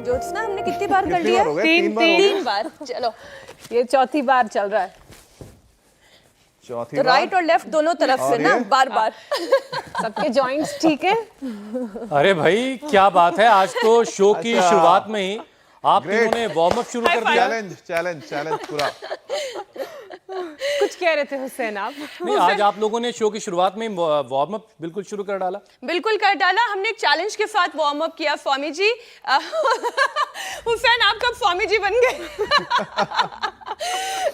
ज्योत्सना हमने कितनी बार कर लिया? तीन बार। चलो ये चौथी बार चल रहा है। तो राइट और लेफ्ट दोनों तरफ से ना बार बार। सबके जॉइंट्स ठीक है? अरे भाई क्या बात है, आज तो शो की शुरुआत में ही आप तीनों ने वार्म अप शुरू कर दिया। चैलेंज पूरा। कुछ कह रहे थे हुसैन आप? नहीं, आज आप लोगों ने शो की शुरुआत में वार्म अप बिल्कुल शुरू कर डाला। बिल्कुल कर डाला हमने, एक चैलेंज के साथ वार्म अप किया। स्वामी जी हुसैन आप कब स्वामी जी बन गए?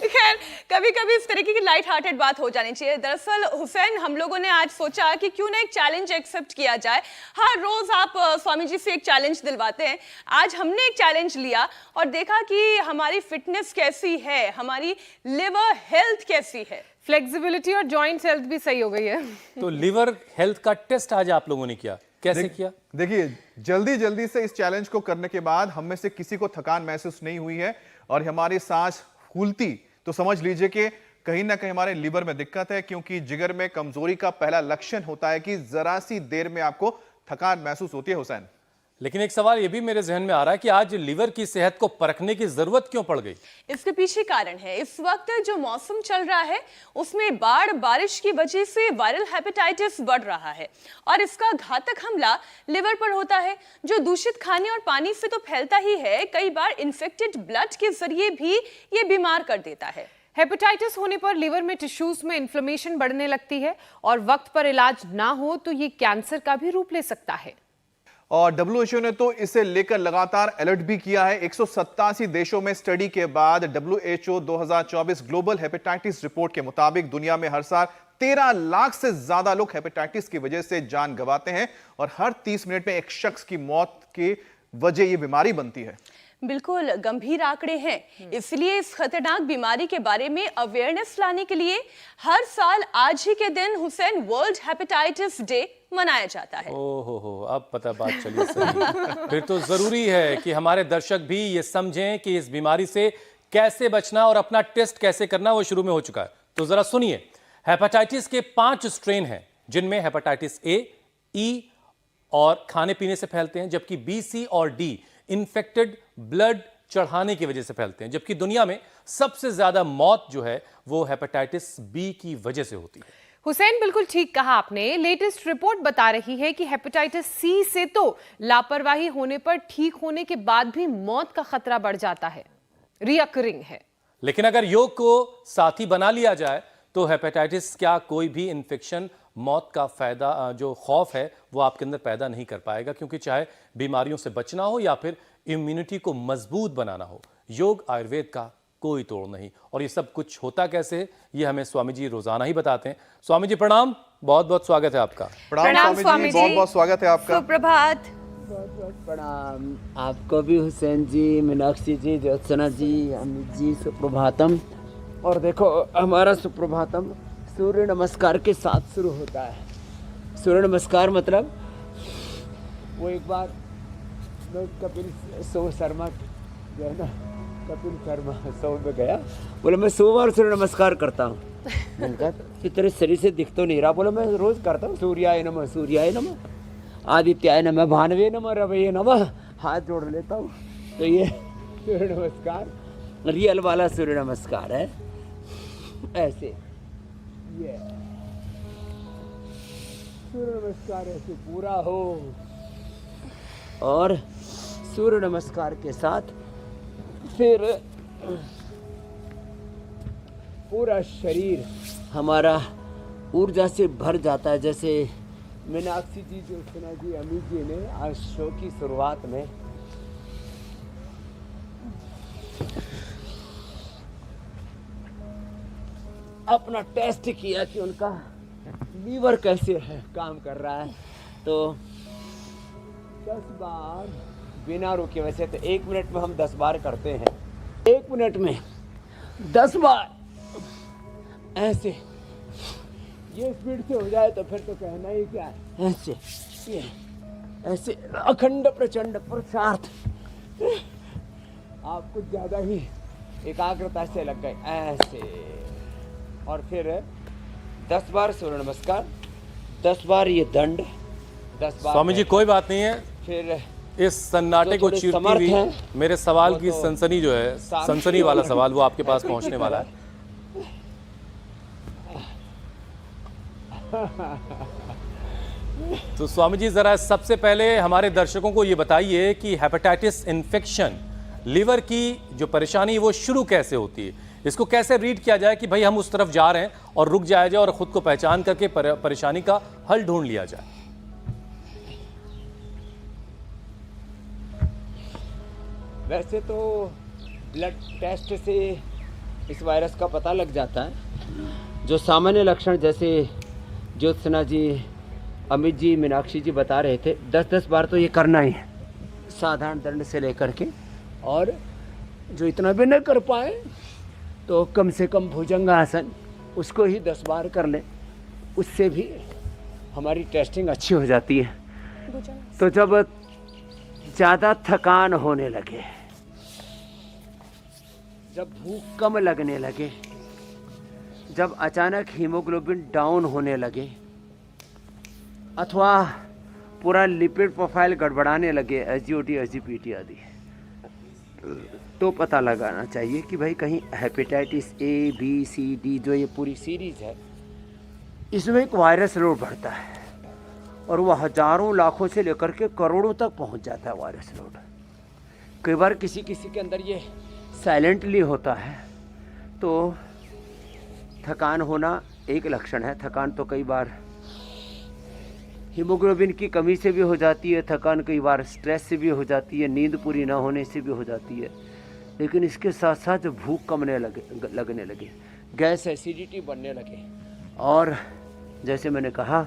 खैर कभी कभी इस तरीके की लाइट हार्टेड बात हो जानी चाहिए। दरअसल हुसैन हम लोगों ने आज सोचा कि क्यों ना एक चैलेंज एक्सेप्ट किया जाए। हर रोज आप स्वामी जी से एक चैलेंज दिलवाते हैं, आज हमने एक चैलेंज लिया और देखा कि हमारी फिटनेस कैसी है, हमारी लिवर हेल्थ कैसी है। फ्लेक्सिबिलिटी और जॉइंट हेल्थ भी सही हो गई है। तो लिवर हेल्थ का टेस्ट आज आप लोगों ने किया, कैसे किया? देखिए जल्दी से इस चैलेंज को करने के बाद हम में से किसी को थकान महसूस नहीं हुई है और हमारी सांस फूलती तो समझ लीजिए कि कहीं ना कहीं हमारे लिवर में दिक्कत है, क्योंकि जिगर में कमजोरी का पहला लक्षण होता है कि जरा सी देर में आपको थकान महसूस होती है। हुसैन, लेकिन एक सवाल ये भी मेरे जहन में आ रहा है कि आज लिवर की सेहत को परखने की जरूरत क्यों पड़ गई? इसके पीछे कारण है, इस वक्त जो मौसम चल रहा है उसमें बाढ़ बारिश की वजह से वायरल हेपेटाइटिस बढ़ रहा है और इसका घातक हमला लिवर पर होता है, जो दूषित खाने और पानी से तो फैलता ही है, कई बार इन्फेक्टेड ब्लड के जरिए भी ये बीमार कर देता है। हेपेटाइटिस होने पर लिवर में टिश्यूज में इन्फ्लेमेशन बढ़ने लगती है और वक्त पर इलाज ना हो तो ये कैंसर का भी रूप ले सकता है। और WHO ने तो इसे लेकर लगातार अलर्ट भी किया है। 187 देशों में स्टडी के बाद WHO 2024 ग्लोबल हेपेटाइटिस रिपोर्ट के मुताबिक दुनिया में हर साल 13 लाख से ज्यादा लोग हेपेटाइटिस की वजह से जान गंवाते हैं और हर 30 मिनट में एक शख्स की मौत की वजह यह बीमारी बनती है। बिल्कुल गंभीर आंकड़े हैं, इसलिए इस खतरनाक बीमारी के बारे में अवेयरनेस लाने के लिए हर साल आज ही के दिन हुसैन वर्ल्ड हेपेटाइटिस डे मनाया जाता है। ओहो, अब पता बात चली सही। फिर तो जरूरी है कि हमारे दर्शक भी ये समझें कि इस बीमारी से कैसे बचना और अपना टेस्ट कैसे करना वो शुरू में हो चुका है। तो जरा सुनिए, हेपेटाइटिस के 5 स्ट्रेन हैं, जिनमें हेपेटाइटिस ए, ई और खाने पीने से फैलते हैं, जबकि बी, सी और डी इन्फेक्टेड ब्लड चढ़ाने की वजह से फैलते हैं, जबकि दुनिया में सबसे ज्यादा मौत जो है वो हेपेटाइटिस बी की वजह से होती है। हुसैन बिल्कुल ठीक कहा आपने। लेटेस्ट रिपोर्ट बता रही है कि हेपेटाइटिस सी से तो लापरवाही होने पर ठीक होने के बाद भी मौत का खतरा बढ़ जाता है, रिकरिंग है। लेकिन अगर योग को साथी बना लिया जाए तो हेपेटाइटिस क्या कोई भी इन्फेक्शन मौत का फायदा जो खौफ है वो आपके अंदर पैदा नहीं कर पाएगा, क्योंकि चाहे बीमारियों से बचना हो या फिर इम्यूनिटी को मजबूत बनाना हो, योग आयुर्वेद का कोई तोड़ नहीं। और ये सब कुछ होता कैसे, ये हमें स्वामी जी रोजाना ही बताते हैं। स्वामी जी प्रणाम, बहुत बहुत स्वागत है आपका। प्रणाम स्वामी जी, बहुत बहुत स्वागत है आपका। सुप्रभात। बहुत बहुत प्रणाम आपको भी हुसैन जी, मीनाक्षी जी, ज्योत्सना जी, अमित जी, सुप्रभातम। और देखो हमारा सुप्रभातम सूर्य नमस्कार के साथ शुरू होता है। सूर्य नमस्कार मतलब वो एक बार मैं कपिल शर्मा जो है ना, कपिल शर्मा शो में गया, बोले मैं 100 बार सूर्य नमस्कार करता हूँ। मैंने कहा कि तेरे शरीर से दिख तो नहीं रहा। बोले मैं रोज करता हूँ, सूर्याय नमः, सूर्याय नमः, आदित्याय नमः, भानवे नमः, रवये नमः, हाथ जोड़ लेता हूँ। तो ये सूर्य नमस्कार रियल वाला सूर्य नमस्कार है। ऐसे ये सूर्य नमस्कार ऐसे पूरा हो और सूर्य नमस्कार के साथ फिर पूरा शरीर हमारा ऊर्जा से भर जाता है। जैसे मीनाक्षी जी, ज्योत्सना जी, अमित जी ने आज शो की शुरुआत में अपना टेस्ट किया कि उनका लीवर कैसे है, काम कर रहा है। तो 10 बार बिना रुके, वैसे तो 1 मिनट में हम 10 बार करते हैं, 1 मिनट में 10 बार ऐसे, ये स्पीड से हो जाए तो फिर तो कहना ही क्या है। ऐसे ये ऐसे अखंड प्रचंड पुरुषार्थ, आप कुछ ज्यादा ही एकाग्रता से लग गए ऐसे। और फिर 10 बार सूर्य नमस्कार, 10 बार ये दंड, 10 बार स्वामी जी कोई बात नहीं है, फिर इस सन्नाटे जो को थोड़े चीरती समर्थ हुई हैं, मेरे सवाल वो की तो सनसनी जो है, साक्षी सनसनी वाला और- सवाल वो आपके पास पहुंचने वाला है। तो स्वामी जी जरा सबसे पहले हमारे दर्शकों को ये बताइए कि हेपेटाइटिस इन्फेक्शन, लीवर की जो परेशानी है वो शुरू कैसे होती है, इसको कैसे रीड किया जाए कि भाई हम उस तरफ जा रहे हैं और रुक जाया जाए और खुद को पहचान करके परेशानी का हल ढूंढ लिया जाए। वैसे तो ब्लड टेस्ट से इस वायरस का पता लग जाता है। जो सामान्य लक्षण जैसे ज्योत्सना जी, अमित जी, मीनाक्षी जी बता रहे थे, 10-10 बार तो ये करना ही है, साधारण दंड से लेकर के। और जो इतना भी न कर पाए तो कम से कम भुजंगासन उसको ही 10 बार कर लें, उससे भी हमारी टेस्टिंग अच्छी हो जाती है। तो जब ज़्यादा थकान होने लगे, जब भूख कम लगने लगे, जब अचानक हीमोग्लोबिन डाउन होने लगे अथवा पूरा लिपिड प्रोफाइल गड़बड़ाने लगे, एसजीओटी, एसजीपीटी आदि, तो पता लगाना चाहिए कि भाई कहीं hepatitis A, B, C, D जो ये पूरी सीरीज है, इसमें एक वायरस लोड बढ़ता है और वह हजारों लाखों से लेकर के करोड़ों तक पहुंच जाता है वायरस लोड। कई बार किसी किसी के अंदर ये साइलेंटली होता है। तो थकान होना एक लक्षण है। थकान तो कई बार हीमोग्लोबिन की कमी से भी हो जाती है, थकान कई बार स्ट्रेस से भी हो जाती है, नींद पूरी ना होने से भी हो जाती है। लेकिन इसके साथ साथ जो भूख कमने लगने लगे, गैस एसिडिटी बनने लगे, और जैसे मैंने कहा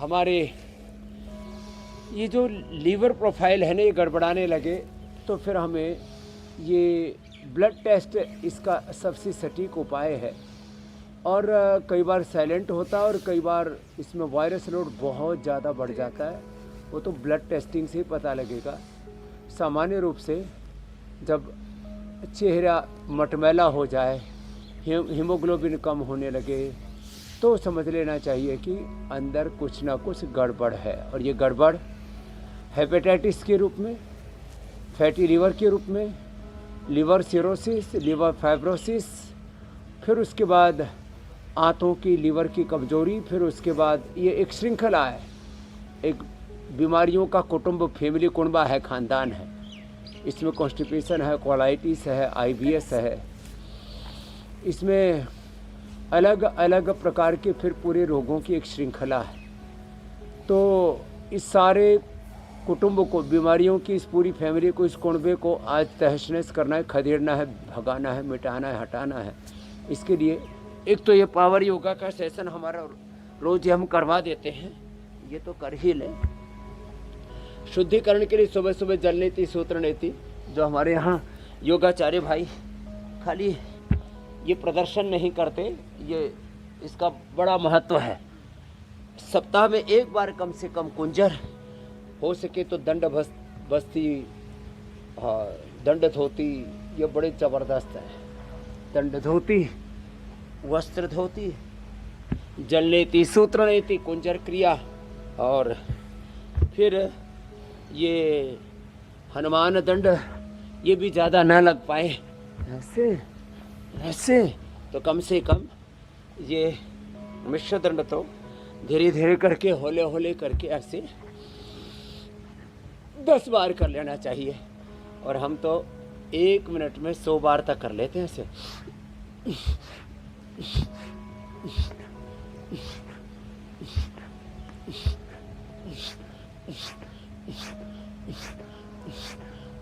हमारे ये जो लीवर प्रोफाइल है ना, ये गड़बड़ाने लगे, तो फिर हमें ये ब्लड टेस्ट इसका सबसे सटीक उपाय है। और कई बार साइलेंट होता है और कई बार इसमें वायरस लोड बहुत ज़्यादा बढ़ जाता है, वो तो ब्लड टेस्टिंग से ही पता लगेगा। सामान्य रूप से जब चेहरा मटमैला हो जाए, हीमोग्लोबिन कम होने लगे, तो समझ लेना चाहिए कि अंदर कुछ ना कुछ गड़बड़ है। और ये गड़बड़ हेपेटाइटिस के रूप में, फैटी लीवर के रूप में, लीवर सिरोसिस, लीवर फाइब्रोसिस, फिर उसके बाद आंतों की लीवर की कमजोरी, फिर उसके बाद ये एक श्रृंखला है, एक बीमारियों का कुटुंब, फैमिली कुनबा है, ख़ानदान है। इसमें कॉन्स्टिपेशन है, कोलाइटिस है, आईबीएस है, इसमें अलग अलग प्रकार के फिर पूरे रोगों की एक श्रृंखला है। तो इस सारे कुटुंब को, बीमारियों की इस पूरी फैमिली को, इस कुनबे को आज तहस-नहस करना है, खदेड़ना है, भगाना है, मिटाना है, हटाना है। इसके लिए एक तो ये पावर योगा का सेशन हमारा रोज़ हम करवा देते हैं, ये तो कर ही लें। शुद्धिकरण के लिए सुबह सुबह जल नीति, सूत्र नीति, जो हमारे यहाँ योगाचार्य भाई खाली ये प्रदर्शन नहीं करते, ये इसका बड़ा महत्व है। सप्ताह में एक बार कम से कम कुंजर, हो सके तो दंड बस्ती, दंड धोती, ये बड़े ज़बरदस्त है। दंड धोती, वस्त्र धोती, जल नीति, सूत्र नीति, कुंजर क्रिया, और फिर ये हनुमान दंड, ये भी ज़्यादा न लग पाए, ऐसे तो कम से कम ये मिश्र दंड तो धीरे धीरे करके, होले होले करके ऐसे 10 बार कर लेना चाहिए। और हम तो 1 मिनट में 100 बार तक कर लेते हैं ऐसे।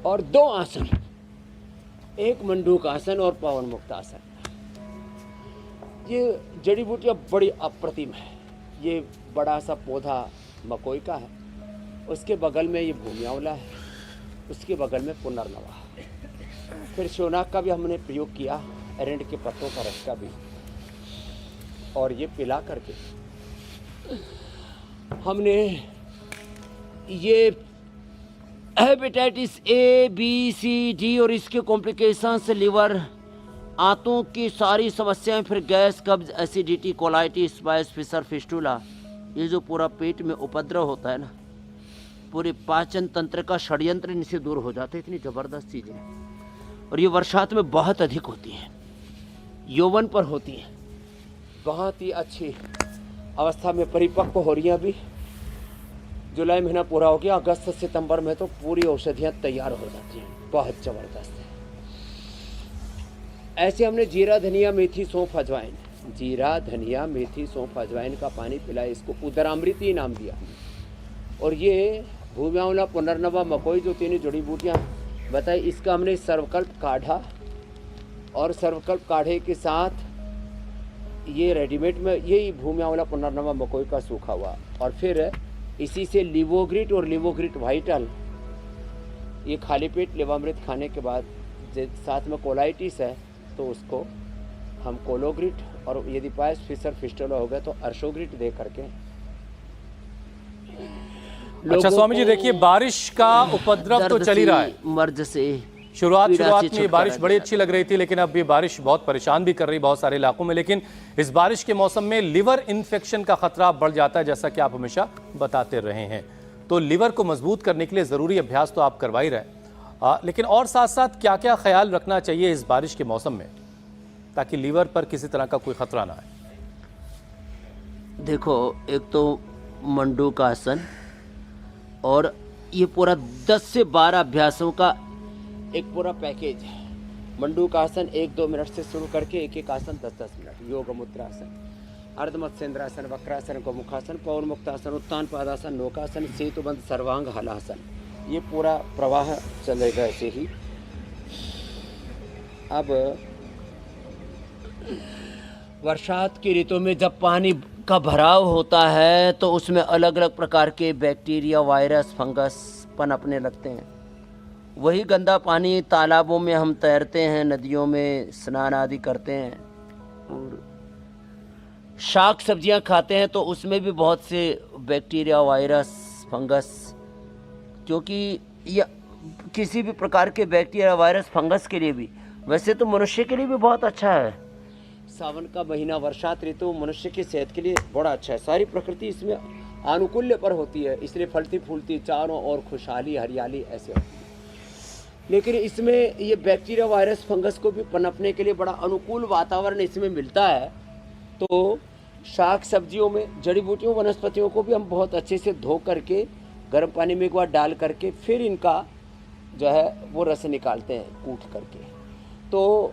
और 2 आसन, एक मंडूक आसन और पवन मुक्त आसन। ये जड़ी बूटियाँ बड़ी अप्रतिम है। ये बड़ा सा पौधा मकोई का है, उसके बगल में ये भूमि आंवला है, उसके बगल में पुनर्नवा, फिर शोनाक का भी हमने प्रयोग किया, एरेंड के पत्तों का रस का भी, और ये पिला करके हमने ये hepatitis A, B, C, D और इसके कॉम्प्लिकेशंस, लीवर, आंतों की सारी समस्याएं, फिर गैस, कब्ज, एसिडिटी, कोलाइटिस, स्पाइस, फिशर, फिस्टुला, ये जो पूरा पेट में उपद्रव होता है ना, पूरे पाचन तंत्र का षड्यंत्र इनसे दूर हो जाता है। इतनी ज़बरदस्त चीज़ें, और ये वर्षात में बहुत अधिक होती हैं, यौवन पर होती हैं, बहुत ही अच्छी अवस्था में परिपक्व हो रही हैं। अभी जुलाई महीना पूरा हो गया, अगस्त सितंबर में तो पूरी औषधियाँ तैयार हो जाती हैं, बहुत ज़बरदस्त है। ऐसे हमने जीरा धनिया मेथी सौंफ अजवाइन, जीरा धनिया मेथी सौंफ अजवाइन का पानी पिलाया, इसको उदरामृति नाम दिया। और ये भूमि आंवला पुनर्नवा मकोई जो तीनों जड़ी बूटियाँ बताई, इसका हमने सर्वकल्प काढ़ा, और सर्वकल्प काढ़े के साथ ये रेडीमेड में यही भूमि आंवला पुनर्नवा मकोई का सूखा हुआ, और फिर इसी से लिवोग्रिट और लिवोग्रिट वाइटल, ये खाली पेट लेवामृत खाने के बाद साथ में कोलाइटिस है तो उसको हम कोलोग्रिट, और यदि पास फिसर फिस्टुला हो गया तो अर्शोग्रिट दे करके। अच्छा स्वामी जी, देखिए बारिश का उपद्रव तो चल ही रहा है, मर्ज से शुरुआत पीड़ा से में ये बारिश छुटकारा बड़ी दिलाता अच्छी लग रही थी, लेकिन अब ये बारिश बहुत परेशान भी कर रही बहुत सारे इलाकों में। लेकिन इस बारिश के मौसम में लिवर इन्फेक्शन का खतरा बढ़ जाता है, जैसा कि आप हमेशा बताते रहे हैं। तो लिवर को मजबूत करने के लिए जरूरी अभ्यास तो आप करवा ही रहे, लेकिन और साथ साथ क्या क्या ख्याल रखना चाहिए इस बारिश के मौसम में, ताकि लीवर पर किसी तरह का कोई खतरा ना आए? देखो, एक तो मंडूक आसन, और ये पूरा 10 से 12 अभ्यासों का एक पूरा पैकेज है। मंडूक आसन 1-2 मिनट से शुरू करके एक एक आसन 10-10 मिनट, योग मुद्रासन, अर्धमत्स्येंद्रासन, वक्रासन, गोमुखासन, पवन मुक्तासन, उत्तान पादासन, नौकासन, सेतुबंध, सर्वांग हलासन, ये पूरा प्रवाह चलेगा ऐसे ही। अब वर्षात की ऋतु में जब पानी का भराव होता है तो उसमें अलग अलग प्रकार के बैक्टीरिया, वायरस, फंगस पनपने लगते हैं। वही गंदा पानी तालाबों में हम तैरते हैं, नदियों में स्नान आदि करते हैं, और शाक सब्जियां खाते हैं तो उसमें भी बहुत से बैक्टीरिया, वायरस, फंगस, क्योंकि यह किसी भी प्रकार के बैक्टीरिया, वायरस, फंगस के लिए भी, वैसे तो मनुष्य के लिए भी बहुत अच्छा है। सावन का महीना, वर्षात ऋतु मनुष्य की सेहत के लिए बड़ा अच्छा है। सारी प्रकृति इसमें आनुकूल्य पर होती है, इसलिए फलती फूलती चारों ओर खुशहाली, हरियाली ऐसे होती है। लेकिन इसमें ये बैक्टीरिया, वायरस, फंगस को भी पनपने के लिए बड़ा अनुकूल वातावरण इसमें मिलता है। तो शाक सब्जियों में, जड़ी बूटियों, वनस्पतियों को भी हम बहुत अच्छे से धो करके गर्म पानी में एक बार डाल करके फिर इनका जो है वो रस निकालते हैं कूट करके। तो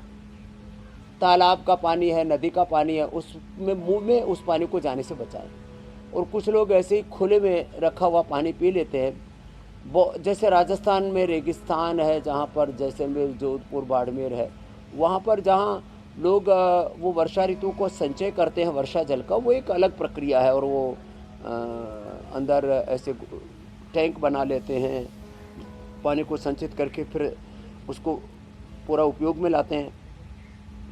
तालाब का पानी है, नदी का पानी है, उसमें मुंह में उस पानी को जाने से बचाएं। और कुछ लोग ऐसे ही खुले में रखा हुआ पानी पी लेते हैं। जैसे राजस्थान में रेगिस्तान है, जहाँ पर जैसलमेर, जोधपुर, बाड़मेर है, वहाँ पर जहाँ लोग वो वर्षा ऋतु को संचय करते हैं वर्षा जल का, वो एक अलग प्रक्रिया है। और वो अंदर ऐसे टैंक बना लेते हैं, पानी को संचित करके फिर उसको पूरा उपयोग में लाते हैं।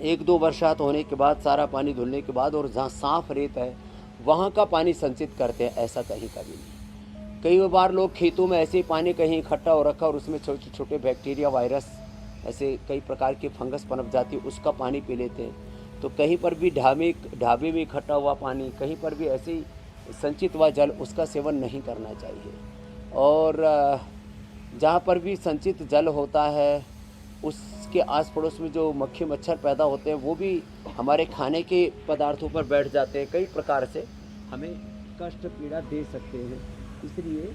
1-2 बरसात होने के बाद, सारा पानी धुलने के बाद, और जहाँ साफ रेत है वहाँ का पानी संचित करते हैं, ऐसा कहीं कभी नहीं। कई बार लोग खेतों में ऐसे ही पानी कहीं इकट्ठा हो रखा और उसमें छोटे छोटे बैक्टीरिया, वायरस, ऐसे कई प्रकार के फंगस पनप जाती है, उसका पानी पी लेते हैं। तो कहीं पर भी ढाबे में इकट्ठा हुआ पानी, कहीं पर भी ऐसे ही संचित हुआ जल, उसका सेवन नहीं करना चाहिए। और जहाँ पर भी संचित जल होता है उसके आस पड़ोस में जो मक्खी मच्छर पैदा होते हैं वो भी हमारे खाने के पदार्थों पर बैठ जाते हैं, कई प्रकार से हमें कष्ट पीड़ा दे सकते हैं। इसलिए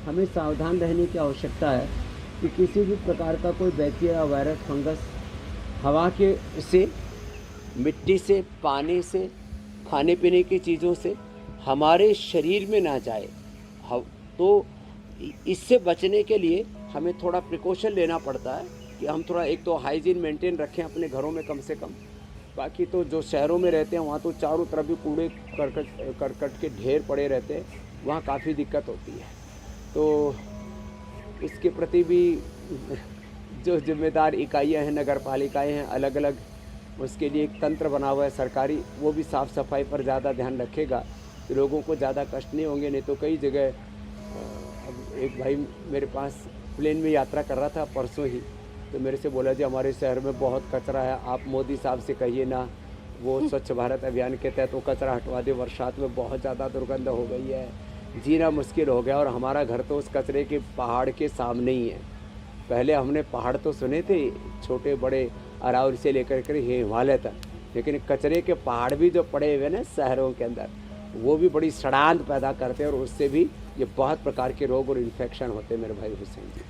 हमें सावधान रहने की आवश्यकता है कि किसी भी प्रकार का कोई बैक्टीरिया, वायरस, फंगस हवा के से, मिट्टी से, पानी से, खाने पीने की चीज़ों से हमारे शरीर में ना जाए। तो इससे बचने के लिए हमें थोड़ा प्रिकॉशन लेना पड़ता है कि हम थोड़ा एक तो हाइजीन मेंटेन रखें अपने घरों में कम से कम। बाकी तो जो शहरों में रहते हैं वहाँ तो चारों तरफ भी कूड़े करकट के ढेर पड़े रहते हैं, वहाँ काफ़ी दिक्कत होती है। तो इसके प्रति भी जो जिम्मेदार इकाइयाँ हैं, नगर पालिकाएँ हैं, अलग अलग उसके लिए एक तंत्र बना हुआ है सरकारी, वो भी साफ़ सफाई पर ज़्यादा ध्यान रखेगा तो लोगों को ज़्यादा कष्ट नहीं होंगे। नहीं तो कई जगह, अब एक भाई मेरे पास प्लेन में यात्रा कर रहा था परसों ही, तो मेरे से बोला जी हमारे शहर में बहुत कचरा है, आप मोदी साहब से कहिए ना वो स्वच्छ भारत अभियान के तहत वो कचरा हटवा दे, बरसात में बहुत ज़्यादा दुर्गंध हो गई है, जीना मुश्किल हो गया। और हमारा घर तो उस कचरे के पहाड़ के सामने ही है। पहले हमने पहाड़ तो सुने थे, छोटे बड़े, अरावली से लेकर के हिमालय तक, लेकिन कचरे के पहाड़ भी जो पड़े हुए ना शहरों के अंदर, वो भी बड़ी सड़ांध पैदा करते हैं और उससे भी ये बहुत प्रकार के रोग और इन्फेक्शन होते हैं मेरे भाई हुसैन जी।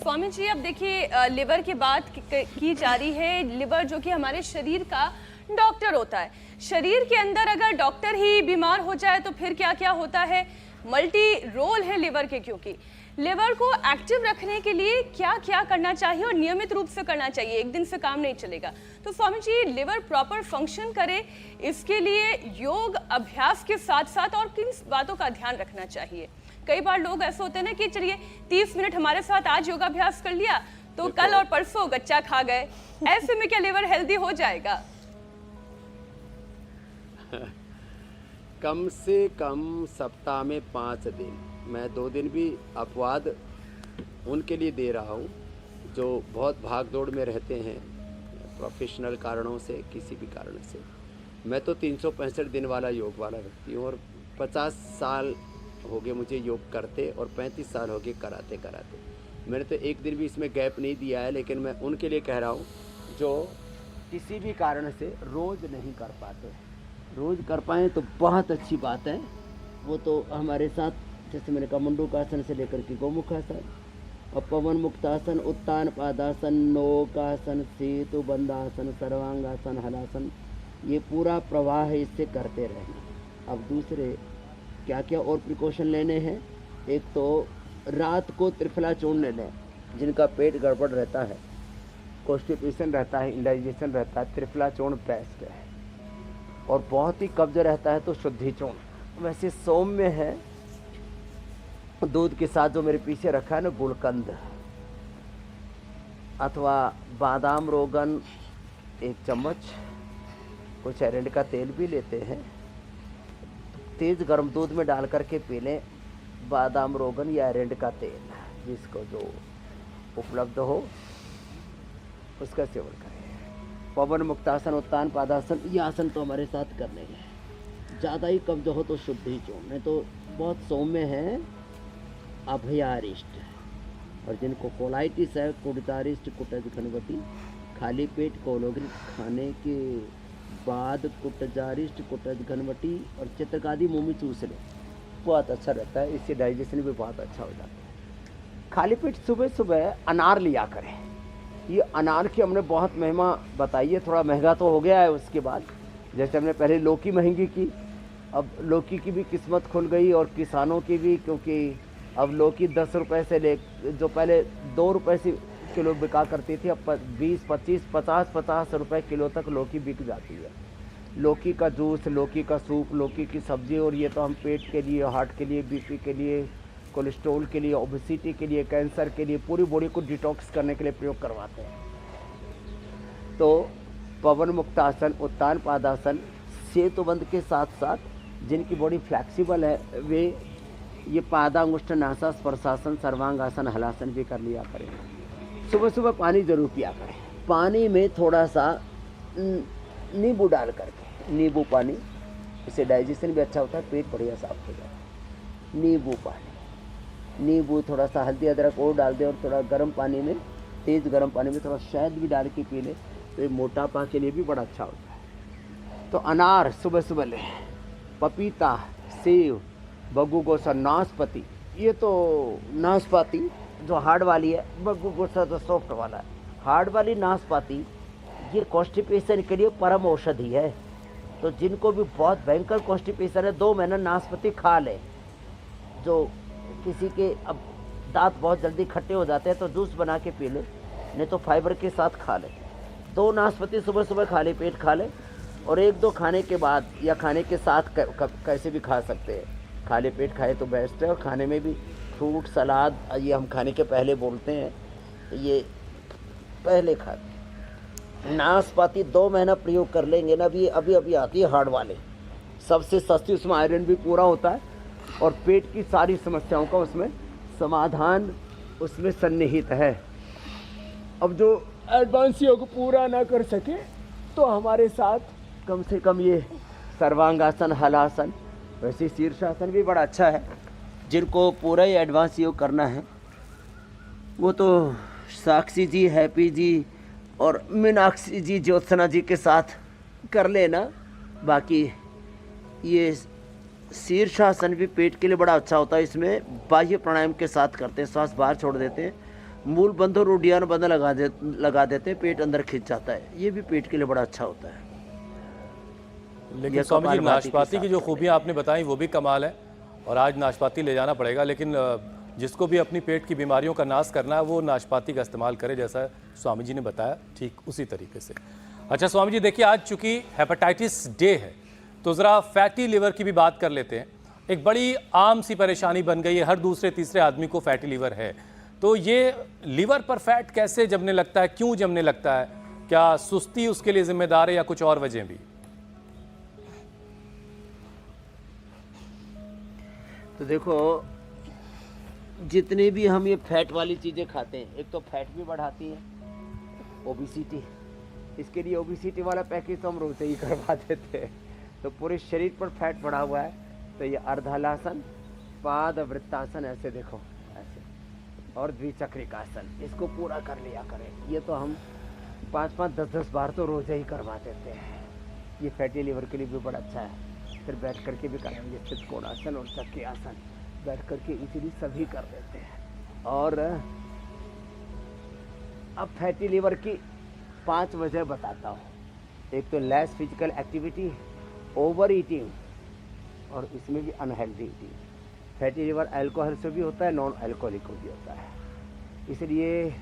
स्वामी जी, अब देखिए लिवर की बात की जा रही है। लिवर जो कि हमारे शरीर का डॉक्टर होता है, शरीर के अंदर अगर डॉक्टर ही बीमार हो जाए तो फिर क्या क्या होता है। मल्टी रोल है लिवर के, क्योंकि लिवर को एक्टिव रखने के लिए क्या क्या करना चाहिए और नियमित रूप से करना चाहिए, एक दिन से काम नहीं चलेगा। तो Swami ji, liver proper function करे इसके लिए योग अभ्यास के साथ साथ और किन बातों का ध्यान रखना चाहिए। कई बार लोग ऐसे होते हैं ना कि चलिए 30 मिनट हमारे साथ आज योगाभ्यास कर लिया तो कल और परसों गच्चा खा गए, ऐसे में क्या लिवर हेल्दी हो जाएगा? कम से कम सप्ताह में 5 दिन, मैं 2 दिन भी अपवाद उनके लिए दे रहा हूँ जो बहुत भाग दौड़ में रहते हैं प्रोफेशनल कारणों से, किसी भी कारण से। मैं तो 365 दिन वाला योग वाला व्यक्ति हूँ और 50 साल हो गए मुझे योग करते और 35 साल हो गए कराते कराते। मैंने तो एक दिन भी इसमें गैप नहीं दिया है। लेकिन मैं उनके लिए कह रहा हूँ जो किसी भी कारण से रोज़ नहीं कर पाते, रोज़ कर पाएँ तो बहुत अच्छी बात है। वो तो हमारे साथ, जैसे मैंने कहा, मुंडूकासन से लेकर के गोमुखासन और पवन मुक्तासन, उत्तान पादासन, नौकासन, सेतु बंदासन, सर्वांगासन, हलासन, ये पूरा प्रवाह है, इससे करते रहें। अब दूसरे क्या क्या और प्रिकॉशन लेने हैं। एक तो रात को त्रिफला चूर्ण ले लें, जिनका पेट गड़बड़ रहता है, कॉन्स्टिपेशन रहता है, इंडाइजेशन रहता है, त्रिफला चूर्ण बेस्ट है। और बहुत ही कब्ज रहता है तो शुद्धि चूर्ण। वैसे सौम्य है, दूध के साथ जो मेरे पीछे रखा है ना, गुलकंद अथवा बादाम रोगन 1 चम्मच, कुछ एरंड का तेल भी लेते हैं, तेज़ गर्म दूध में डाल करके पी लें। बादाम रोगन या एरंड का तेल, जिसको जो उपलब्ध हो उसका सेवन करें। पवन मुक्तासन, उत्तान पादासन, ये आसन तो हमारे साथ करने हैं। ज़्यादा ही कब्ज हो तो शुद्धि चूर्ण, नहीं तो बहुत सौम्य है, अभयारिष्ट। और जिनको कोलाइटिस है, कुटजारिष्ट, कुटज घनवटी, खाली पेट कोलोग्रिक खाने के बाद कुटजारिष्ट, कुटज घनवटी और चित्रकादी मुँह चूस ले, बहुत अच्छा रहता है। इससे डाइजेशन भी बहुत अच्छा हो जाता है। खाली पेट सुबह सुबह अनार लिया करें। ये अनार की हमने बहुत महिमा बताई है। थोड़ा महंगा तो हो गया है उसके बाद, जैसे हमने पहले लौकी महंगी की, अब लौकी की भी किस्मत खुल गई और किसानों की भी, क्योंकि अब लौकी 10 रुपये से ले, जो पहले 2 रुपये से किलो बिका करती थी, अब 20, 25, 50 रुपये किलो तक लौकी बिक जाती है। लौकी का जूस, लौकी का सूप, लौकी की सब्ज़ी, और ये तो हम पेट के लिए, हार्ट के लिए, बीपी के लिए, कोलेस्ट्रॉल के लिए, ओबेसिटी के लिए, कैंसर के लिए, पूरी बॉडी को डिटॉक्स करने के लिए प्रयोग करवाते हैं। तो पवन मुक्तासन, उत्तान पादासन, सेतुबंध के साथ साथ जिनकी बॉडी फ्लैक्सिबल है वे ये पादांगुष्ठ नासा स्पर्शासन, सर्वांगासन, हलासन भी कर लिया करें। सुबह सुबह पानी जरूर पिया करें। पानी में थोड़ा सा नींबू डाल करके, नींबू पानी, इससे डाइजेशन भी अच्छा होता है, पेट बढ़िया साफ हो जाता है। नींबू पानी, नींबू, थोड़ा सा हल्दी अदरक और डाल दें और थोड़ा गर्म पानी में, तेज़ गर्म पानी में थोड़ा शहद भी डाल के पी लें तो ये मोटापा के लिए भी बड़ा अच्छा होता है। तो अनार सुबह सुबह लें, पपीता, सेब, बग्गू गोसा, नाशपाती, ये तो नाशपाती जो हार्ड वाली है, बग्गू गोसा तो सॉफ्ट वाला है। हार्ड वाली नाशपाती ये कॉन्स्टिपेशन के लिए परम औषधि है। तो जिनको भी बहुत भयंकर कॉन्स्टिपेशन है, 2 महीना नाशपाती खा लें। जो किसी के अब दांत बहुत जल्दी खट्टे हो जाते हैं तो जूस बना के पी लें, नहीं तो फाइबर के साथ खा लें। 2 नाशपाती सुबह सुबह खाली पेट खा लें और 1-2 खाने के बाद या खाने के साथ कैसे भी खा सकते हैं। खाली पेट खाए तो बेस्ट है। और खाने में भी फ्रूट, सलाद, ये हम खाने के पहले बोलते हैं, ये पहले खाते हैं। नाशपाती 2 महीना प्रयोग कर लेंगे ना, अभी आती है हार्ड वाले, सबसे सस्ती, उसमें आयरन भी पूरा होता है और पेट की सारी समस्याओं का उसमें समाधान उसमें सन्निहित है। अब जो एडवांस योग पूरा ना कर सके तो हमारे साथ कम से कम ये सर्वांगासन, हलासन वैसे शीर्षासन भी बड़ा अच्छा है, जिनको पूरा ही एडवांस योग करना है वो तो साक्षी जी, हैप्पी जी और मीनाक्षी जी, ज्योत्सना जी के साथ कर लेना। बाकी ये शीर्षासन भी पेट के लिए बड़ा अच्छा होता है। इसमें बाह्य प्राणायाम के साथ करते हैं, श्वास बाहर छोड़ देते हैं, मूल बंध और उड्डयन बंध लगा देते हैं, पेट अंदर खिंच जाता है। ये भी पेट के लिए बड़ा अच्छा होता है। लेकिन ये स्वामी जी, कपालभाति के नाशपाती की साथ जो करें। खूबियां आपने बताई वो भी कमाल है, और आज नाशपाती ले जाना पड़ेगा। लेकिन जिसको भी अपनी पेट की बीमारियों का नाश करना है वो नाशपाती का इस्तेमाल करे, जैसा स्वामी जी ने बताया, ठीक उसी तरीके से। अच्छा स्वामी जी, देखिए आज चूंकि हेपेटाइटिस डे है तो ज़रा फैटी लिवर की भी बात कर लेते हैं। एक बड़ी आम सी परेशानी बन गई है, हर दूसरे तीसरे आदमी को फैटी लिवर है। तो ये लिवर पर फैट कैसे जमने लगता है, क्यों जमने लगता है? क्या सुस्ती उसके लिए जिम्मेदार है या कुछ और वजह भी? तो देखो, जितने भी हम ये फैट वाली चीज़ें खाते हैं, एक तो फैट भी बढ़ाती है, ओबिसिटी। इसके लिए ओबिसिटी वाला पैकेज तो हम रोज ही करवा देते हैं। तो पूरे शरीर पर फैट बढ़ा हुआ है, तो ये अर्धहलासन, पाद वृत्तासन, ऐसे देखो ऐसे, और द्विचक्रिकासन, इसको पूरा कर लिया करें। ये तो हम 5-5, 10-10 बार तो रोज ही करवा देते हैं। ये फैटी लिवर के लिए भी बड़ा अच्छा है। फिर बैठ करके भी करेंगे, चित कोणासन और चक्री आसन बैठ करके इजीली सभी कर देते हैं। और अब फैटी लिवर की 5 वजह बताता हूँ। एक तो less physical activity, over eating, और इसमें भी unhealthy eating. Fatty liver alcohol से भी होता है, नॉन अल्कोहलिक भी होता है। इसलिए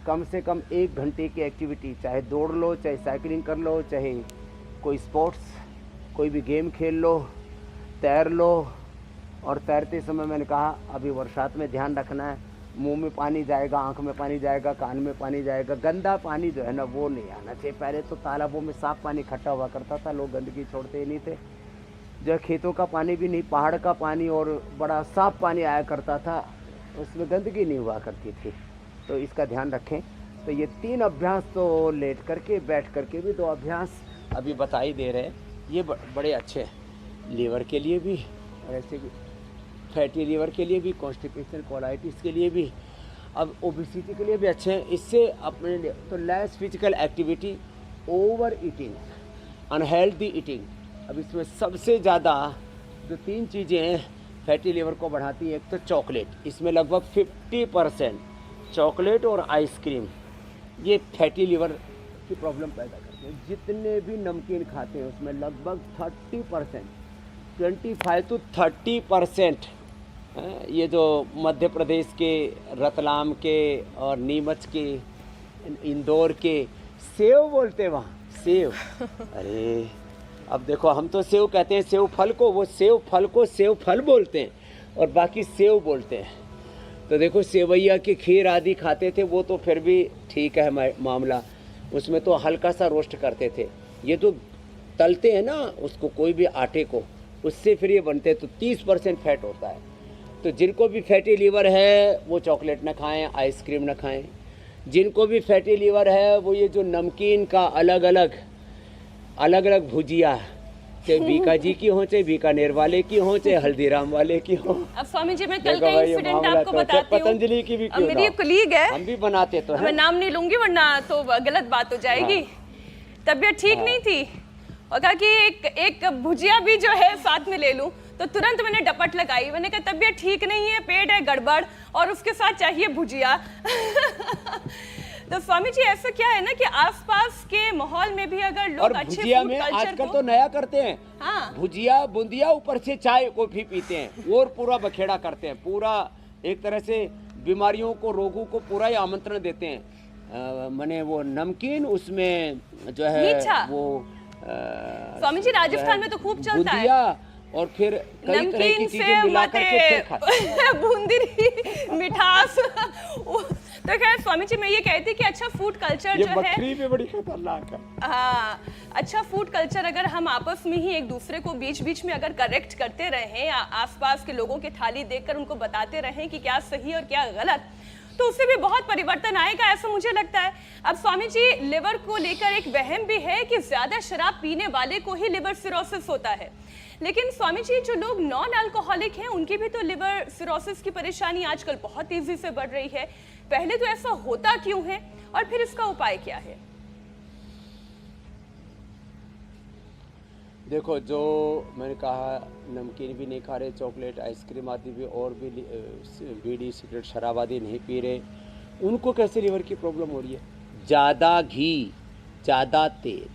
कम से कम 1 घंटे की एक्टिविटी, चाहे दौड़ लो, चाहे साइकिलिंग कर लो, चाहे कोई स्पोर्ट्स, कोई भी गेम खेल लो, तैर लो। और तैरते समय मैंने कहा अभी बरसात में ध्यान रखना है, मुंह में पानी जाएगा, आंख में पानी जाएगा, कान में पानी जाएगा। गंदा पानी जो है ना वो नहीं आना चाहिए। पहले तो तालाबों में साफ पानी इकट्ठा हुआ करता था, लोग गंदगी छोड़ते ही नहीं थे। जो खेतों का पानी भी नहीं, पहाड़ का पानी और बड़ा साफ पानी आया करता था, उसमें गंदगी नहीं हुआ करती थी। तो इसका ध्यान रखें। तो ये 3 अभ्यास तो लेट करके, बैठ करके भी 2 अभ्यास अभी बता ही दे रहे हैं। ये बड़े अच्छे हैं लीवर के लिए भी, और ऐसे भी फैटी लीवर के लिए भी, कॉन्स्टिपेशन, कोलाइटिस के लिए भी, अब ओबिसिटी के लिए भी अच्छे हैं। इससे अपने लिए तो less physical activity, over eating, unhealthy eating. अब इसमें सबसे ज़्यादा जो 3 चीज़ें हैं फैटी लीवर को बढ़ाती हैं। एक तो चॉकलेट, इसमें लगभग 50% चॉकलेट और आइसक्रीम ये फैटी लीवर की प्रॉब्लम पैदा करते हैं। जितने भी नमकीन खाते हैं उसमें लगभग 30%, 25 to 30%, ये जो मध्य प्रदेश के रतलाम के और नीमच के, इंदौर के सेव बोलते हैं वहाँ, सेव। अरे अब देखो, हम तो सेव कहते हैं सेव फल को, वो सेव फल को सेव फल बोलते हैं और बाकी सेव बोलते हैं। तो देखो, सेवैया की खीर आदि खाते थे, वो तो फिर भी ठीक है मामला, उसमें तो हल्का सा रोस्ट करते थे। ये तो तलते हैं ना उसको, कोई भी आटे को, उससे फिर ये बनते हैं, तो 30% फैट होता है। तो जिनको भी फैटी लीवर है वो चॉकलेट ना खाएं, आइसक्रीम ना खाएं। जिनको भी फैटी लीवर है वो ये जो नमकीन का अलग अलग भुजिया, चाहे बीका जी की हो, चाहे बीकानेर वाले की हो, चाहे हल्दीराम वाले की हो। अब स्वामी जी, मैं कल देखो का भाई, ये इंसिडेंट मामला आपको तो है। बताती हूँ। पतंजलि की भी क्यों मेरी ना एक कलीग है, हम भी बनाते तो मैं हैं। नाम नहीं लूंगी वरना तो गलत बात हो जाएगी। तबीयत ठीक नहीं थी और कहा कि एक भुजिया भी जो है साथ में ले लूं, तो तुरंत मैंने डपट लगाई। मैंने कहा तबीयत ठीक नहीं है, पेट है गड़बड़ और उसके साथ चाहिए भुजिया। तो स्वामी जी, ऐसा क्या है ना कि आसपास के माहौल में भी अगर लोग और अच्छे भुजिया फूड में कल्चर आजकल को, तो नया करते हैं, हाँ, भुजिया बूंदिया, ऊपर से चाय कॉफी पीते हैं और पूरा बखेड़ा करते हैं। पूरा एक तरह से बीमारियों को, रोगों को पूरा ही आमंत्रण देते हैं। माने वो नमकीन, उसमें जो है मीठा। वो स्वामी जी, राजस्थान में तो खूब चलता है बूंदिया, और फिर कई तरह की नमकीन चीजें से मिला करके फिर खाते हैं। बूंदी, मिठास। तो खैर स्वामी जी, मैं ये कहती कि अच्छा फूड कल्चर ये जो है, बकरी भी बड़ी खतरनाक है। हाँ, अच्छा फूड कल्चर अगर हम आपस में ही एक दूसरे को बीच बीच में अगर करेक्ट करते रहें, आसपास के लोगों की थाली देखकर उनको बताते रहें कि क्या सही और क्या गलत, तो उससे भी बहुत परिवर्तन आएगा ऐसा मुझे लगता है। अब स्वामी जी, लिवर को लेकर एक वहम भी है कि ज्यादा शराब पीने वाले को ही लिवर सिरोसिस होता है, लेकिन स्वामी जी जो लोग नॉन अल्कोहलिक हैं उनकी भी तो लिवर सिरोसिस की परेशानी आजकल बहुत तेजी से बढ़ रही है। पहले तो ऐसा होता क्यों है और फिर इसका उपाय क्या है? देखो, जो मैंने कहा नमकीन भी नहीं खा रहे, चॉकलेट आइसक्रीम आदि भी, और भी बीड़ी सिगरेट शराब आदि नहीं पी रहे, उनको कैसे लिवर की प्रॉब्लम हो रही है? ज़्यादा घी, ज़्यादा तेल।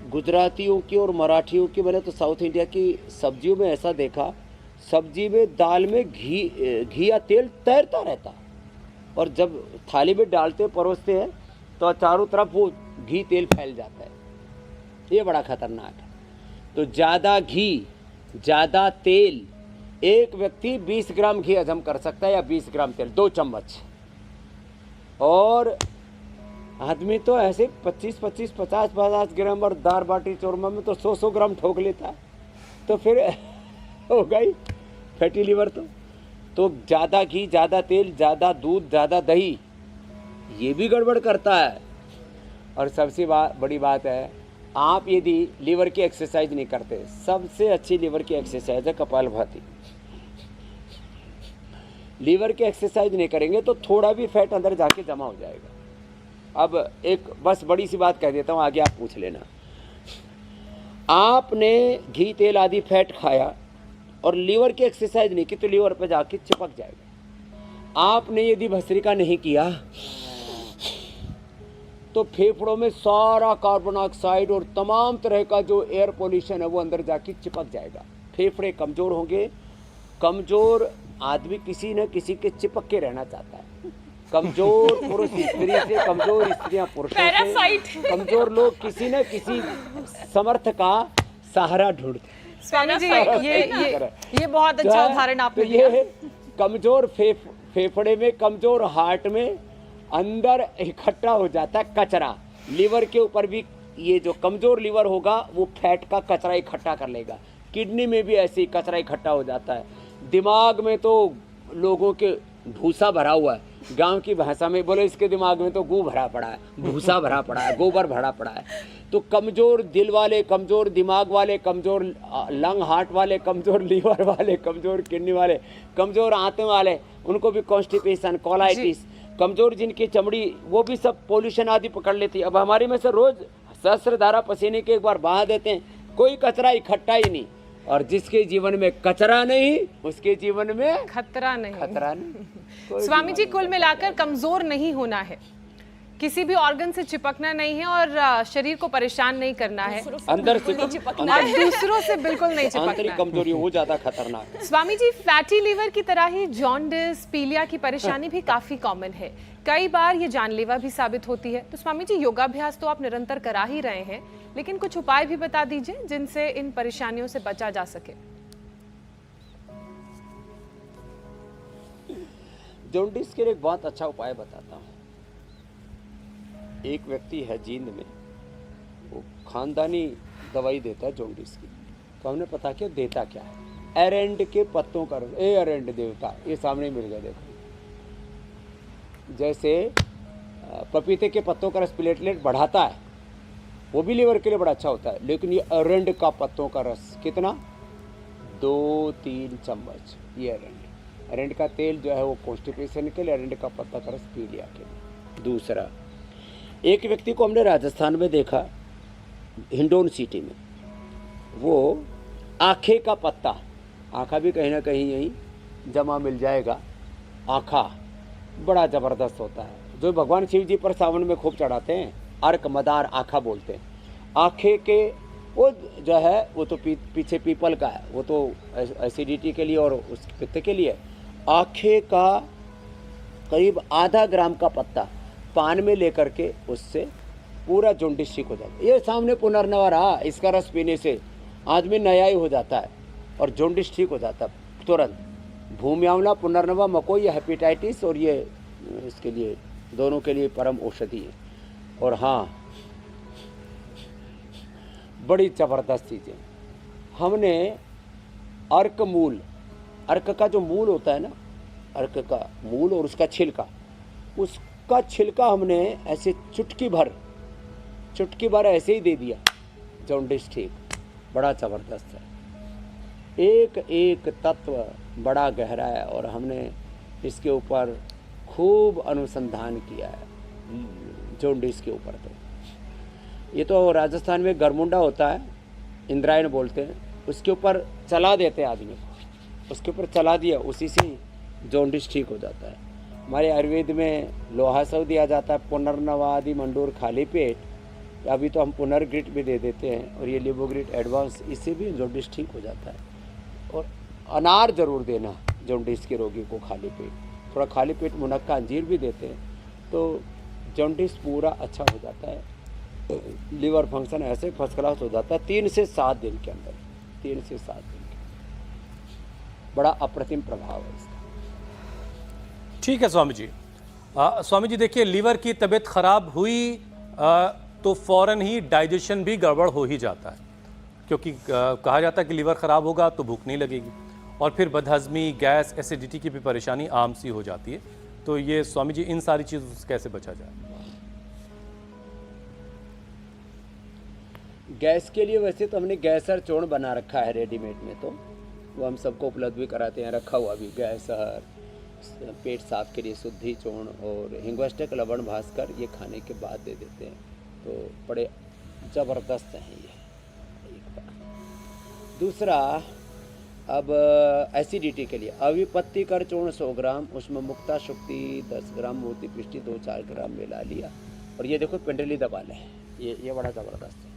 गुजरातियों की और मराठियों की, मैंने तो साउथ इंडिया की सब्जियों में ऐसा देखा, सब्जी में दाल में घी या तेल तैरता रहता, और जब थाली में डालते परोसते हैं तो चारों तरफ वो घी तेल फैल जाता है। ये बड़ा खतरनाक है। तो ज़्यादा घी, ज़्यादा तेल, एक व्यक्ति 20 ग्राम घी हजम कर सकता है या 20 ग्राम तेल, 2 चम्मच, और आदमी तो ऐसे 25-25, 50-50 ग्राम, और दाल बाटी चूरमा में तो 100-100 ग्राम ठोक लेता है, तो फिर हो गई फैटी लिवर। तो ज़्यादा घी, ज़्यादा तेल, ज़्यादा दूध, ज़्यादा दही, ये भी गड़बड़ करता है। और सबसे बड़ी बात है, आप यदि लीवर की एक्सरसाइज नहीं करते, सबसे अच्छी लीवर की एक्सरसाइज है कपालभाति। लीवर की एक्सरसाइज नहीं करेंगे तो थोड़ा भी फैट अंदर जाके जमा हो जाएगा। अब एक बस बड़ी सी बात कह देता हूँ, आगे आप पूछ लेना। आपने घी तेल आदि फैट खाया और लीवर की एक्सरसाइज नहीं की तो लीवर पे जाके चिपक जाएगा। आपने यदि भस्त्रिका नहीं किया तो फेफड़ों में सारा कार्बन डाइऑक्साइड और तमाम तरह का जो एयर पोल्यूशन है वो अंदर जाके चिपक जाएगा। फेफड़े कमज़ोर होंगे। कमज़ोर आदमी किसी न किसी के चिपक के रहना चाहता है। कमज़ोर पुरुष स्त्री से, कमज़ोर स्त्रियां पुरुषों से, कमज़ोर लोग किसी न किसी समर्थ का सहारा ढूंढते हैं। स्वामी जी, ये बहुत अच्छा उदाहरण आपने दिया। ये कमज़ोर फेफड़े में, कमज़ोर हार्ट में अंदर इकट्ठा हो जाता है कचरा। लीवर के ऊपर भी ये जो कमज़ोर लीवर होगा वो फैट का कचरा इकट्ठा कर लेगा। किडनी में भी ऐसे ही कचरा इकट्ठा हो जाता है। दिमाग में तो लोगों के भूसा भरा हुआ है। गांव की भाषा में बोले इसके दिमाग में तो गू भरा पड़ा है, भूसा भरा पड़ा है, गोबर भरा पड़ा है। तो कमज़ोर दिल वाले, कमज़ोर दिमाग वाले, कमज़ोर लंग हार्ट वाले, कमज़ोर लीवर वाले, कमज़ोर किडनी वाले, कमज़ोर आंतें वाले, उनको भी कॉन्स्टिपेशन, कोलाइटिस, कमज़ोर जिनकी चमड़ी, वो भी सब पोल्यूशन आदि पकड़ लेती है। अब हमारे में से रोज़ सहस्त्रधारा पसीने के एक बार बहा देते हैं, कोई कचरा इकट्ठा ही नहीं। और जिसके जीवन में कचरा नहीं उसके जीवन में खतरा नहीं। खतरा नहीं। स्वामी जी, कुल मिलाकर कमजोर नहीं होना है, किसी भी ऑर्गन से चिपकना नहीं है और शरीर को परेशान नहीं करना है, अंदर से और दूसरों से बिल्कुल नहीं चिपकना आंतरिक है। कमजोरी वो ज्यादा खतरनाक है। स्वामी जी, फैटी लीवर की तरह ही जॉन्डिस, पीलिया की परेशानी भी काफी कॉमन है, कई बार ये जानलेवा भी साबित होती है। तो स्वामी जी, योगाभ्यास तो आप निरंतर करा ही रहे हैं, लेकिन कुछ उपाय भी बता दीजिए जिनसे इन परेशानियों से बचा जा सके। जॉन्डिस के लिए एक बहुत अच्छा उपाय बताता हूँ। एक व्यक्ति है जींद में, वो खानदानी दवाई देता है जॉन्डिस की। तो हमने पता किया देता क्या है। एरेंड के पत्तों का रस। एरेंड देवता ये सामने मिल गया, देखो। जैसे पपीते के पत्तों का रस प्लेटलेट बढ़ाता है, वो भी लीवर के लिए बड़ा अच्छा होता है। लेकिन ये एरेंड का पत्तों का रस कितना, 2-3 चम्मच। ये एरेंड का तेल जो है वो कॉन्स्टिपेशन के लिए, एरेंड का पत्ता का रस पी लिया के लिए। दूसरा, एक व्यक्ति को हमने राजस्थान में देखा, हिंडोन सिटी में, वो आखे का पत्ता, आखा भी कहीं ना कहीं यहीं जमा मिल जाएगा। आखा बड़ा ज़बरदस्त होता है, जो भगवान शिव जी पर सावन में खूब चढ़ाते हैं। अर्क मदार आखा बोलते हैं। आखे के वो जो है वो तो पीछे पीपल का है, वो तो एसिडिटी के लिए और उस पित्त के लिए। आखे का करीब आधा ग्राम का पत्ता पान में लेकर के उससे पूरा जॉन्डिस ठीक हो जाता है। ये सामने पुनर्नवा रहा, इसका रस पीने से आदमी नया ही हो जाता है और जॉन्डिस ठीक हो जाता है तुरंत। भूमि आंवला, पुनर्नवा, मकोई, ये हेपेटाइटिस और ये इसके लिए दोनों के लिए परम औषधि है। और हाँ, बड़ी ज़बरदस्त चीज़ें हमने अर्क मूल, अर्क का जो मूल होता है ना, अर्क का मूल और उसका छिलका हमने ऐसे चुटकी भर ऐसे ही दे दिया, जॉन्डिस ठीक। बड़ा ज़बरदस्त है, एक एक तत्व बड़ा गहरा है और हमने इसके ऊपर खूब अनुसंधान किया है, जॉन्डिस के ऊपर। तो ये तो राजस्थान में गरमुंडा होता है, इंद्रायण बोलते हैं, उसके ऊपर चला देते हैं आदमी को, उसके ऊपर चला दिया, उसी से जॉन्डिस ठीक हो जाता है। हमारे आयुर्वेद में लोहा सव दिया जाता है, पुनर्नवादि मंडूर खाली पेट, अभी तो हम पुनर्ग्रिट भी दे देते हैं, और ये लिबोग्रिट एडवांस, इससे भी जॉन्डिस ठीक हो जाता है। और अनार ज़रूर देना जॉन्डिस के रोगी को खाली पेट, थोड़ा खाली पेट मुनक्का अंजीर भी देते हैं, तो जॉन्डिस पूरा अच्छा हो जाता है। लीवर फंक्शन ऐसे फर्स्ट क्लास हो जाता है 3 से 7 दिन के अंदर, 3 से 7 दिन के, बड़ा अप्रतिम प्रभाव है इसका। ठीक है स्वामी जी। स्वामी जी देखिए, लीवर की तबीयत खराब हुई तो फौरन ही डाइजेशन भी गड़बड़ हो ही जाता है, क्योंकि कहा जाता है कि लीवर खराब होगा तो भूख नहीं लगेगी, और फिर बदहजमी, गैस, एसिडिटी की भी परेशानी आम सी हो जाती है। तो ये स्वामी जी, इन सारी चीज़ों से कैसे बचा जाए? गैस के लिए वैसे तो हमने गैसर चूर्ण बना रखा है रेडीमेड में, तो वो हम सबको उपलब्ध भी कराते हैं, रखा हुआ भी गैसर, पेट साफ के लिए शुद्धि चूर्ण और हिंगवष्टक लवण भास्कर, ये खाने के बाद दे देते हैं, तो बड़े ज़बरदस्त हैं ये, एक बात। दूसरा, अब एसिडिटी के लिए अविपत्ति कर चूर्ण 100 ग्राम, उसमें मुक्ता शुक्ति 10 ग्राम, मोती पिष्टी 2-4 ग्राम मिला लिया, और ये देखो पिंडली दबा लें, ये बड़ा ज़बरदस्त है,